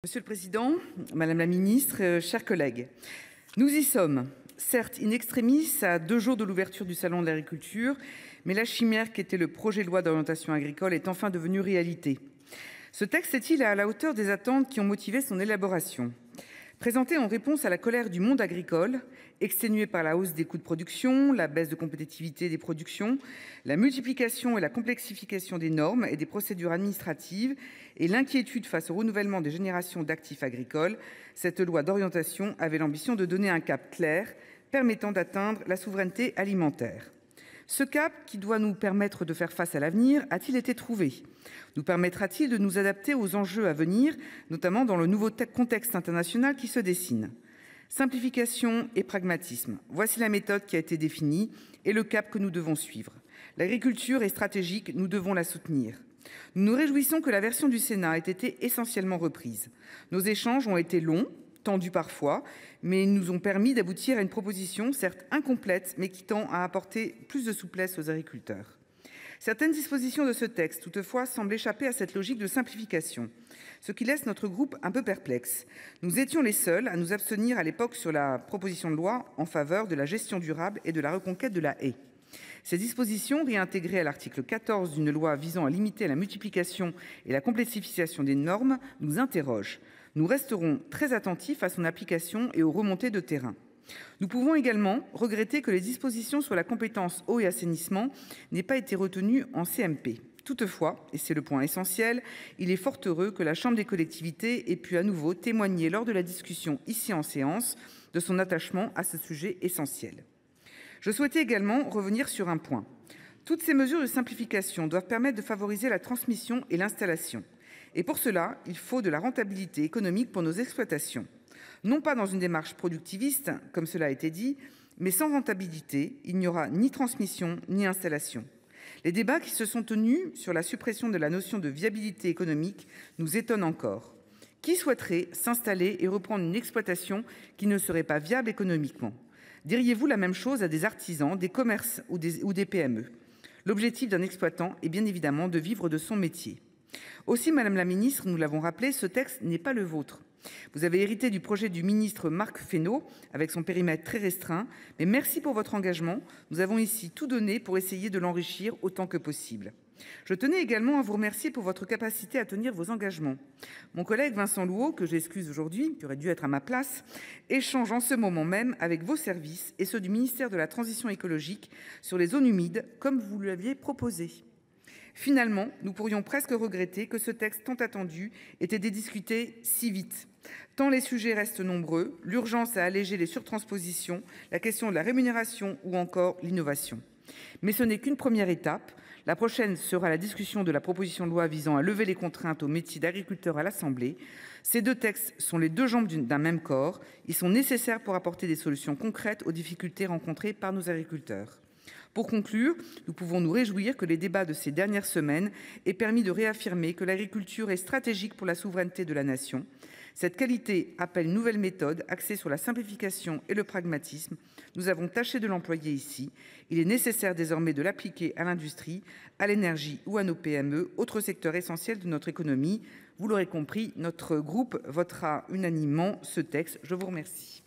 Monsieur le président, madame la ministre, chers collègues, nous y sommes, certes in extremis, à 2 jours de l'ouverture du salon de l'agriculture, mais la chimère qu'était le projet de loi d'orientation agricole est enfin devenue réalité. Ce texte est-il à la hauteur des attentes qui ont motivé son élaboration ? Présenté en réponse à la colère du monde agricole, exténué par la hausse des coûts de production, la baisse de compétitivité des productions, la multiplication et la complexification des normes et des procédures administratives et l'inquiétude face au renouvellement des générations d'actifs agricoles, cette loi d'orientation avait l'ambition de donner un cap clair permettant d'atteindre la souveraineté alimentaire. Ce cap, qui doit nous permettre de faire face à l'avenir, a-t-il été trouvé ? Nous permettra-t-il de nous adapter aux enjeux à venir, notamment dans le nouveau contexte international qui se dessine ? Simplification et pragmatisme, voici la méthode qui a été définie et le cap que nous devons suivre. L'agriculture est stratégique, nous devons la soutenir. Nous nous réjouissons que la version du Sénat ait été essentiellement reprise. Nos échanges ont été longs, tendus parfois, mais ils nous ont permis d'aboutir à une proposition certes incomplète, mais qui tend à apporter plus de souplesse aux agriculteurs. Certaines dispositions de ce texte, toutefois, semblent échapper à cette logique de simplification, ce qui laisse notre groupe un peu perplexe. Nous étions les seuls à nous abstenir à l'époque sur la proposition de loi en faveur de la gestion durable et de la reconquête de la haie. Ces dispositions, réintégrées à l'article 14 d'une loi visant à limiter la multiplication et la complexification des normes, nous interrogent. Nous resterons très attentifs à son application et aux remontées de terrain. Nous pouvons également regretter que les dispositions sur la compétence eau et assainissement n'aient pas été retenues en CMP. Toutefois, et c'est le point essentiel, il est fort heureux que la Chambre des collectivités ait pu à nouveau témoigner lors de la discussion ici en séance de son attachement à ce sujet essentiel. Je souhaitais également revenir sur un point. Toutes ces mesures de simplification doivent permettre de favoriser la transmission et l'installation. Et pour cela, il faut de la rentabilité économique pour nos exploitations. Non pas dans une démarche productiviste, comme cela a été dit, mais sans rentabilité, il n'y aura ni transmission ni installation. Les débats qui se sont tenus sur la suppression de la notion de viabilité économique nous étonnent encore. Qui souhaiterait s'installer et reprendre une exploitation qui ne serait pas viable économiquement ? Diriez-vous la même chose à des artisans, des commerces ou des PME ? L'objectif d'un exploitant est bien évidemment de vivre de son métier. Aussi, madame la ministre, nous l'avons rappelé, ce texte n'est pas le vôtre. Vous avez hérité du projet du ministre Marc Fesneau, avec son périmètre très restreint, mais merci pour votre engagement. Nous avons ici tout donné pour essayer de l'enrichir autant que possible. Je tenais également à vous remercier pour votre capacité à tenir vos engagements. Mon collègue Vincent Louault, que j'excuse aujourd'hui, qui aurait dû être à ma place, échange en ce moment même avec vos services et ceux du ministère de la Transition écologique sur les zones humides, comme vous l'aviez proposé. Finalement, nous pourrions presque regretter que ce texte tant attendu ait été discuté si vite. Tant les sujets restent nombreux, l'urgence à alléger les surtranspositions, la question de la rémunération ou encore l'innovation. Mais ce n'est qu'une première étape. La prochaine sera la discussion de la proposition de loi visant à lever les contraintes au métier d'agriculteur à l'Assemblée. Ces 2 textes sont les 2 jambes d'un même corps. Ils sont nécessaires pour apporter des solutions concrètes aux difficultés rencontrées par nos agriculteurs. Pour conclure, nous pouvons nous réjouir que les débats de ces dernières semaines aient permis de réaffirmer que l'agriculture est stratégique pour la souveraineté de la nation. Cette qualité appelle une nouvelle méthode axée sur la simplification et le pragmatisme. Nous avons tâché de l'employer ici. Il est nécessaire désormais de l'appliquer à l'industrie, à l'énergie ou à nos PME, autres secteurs essentiels de notre économie. Vous l'aurez compris, notre groupe votera unanimement ce texte. Je vous remercie.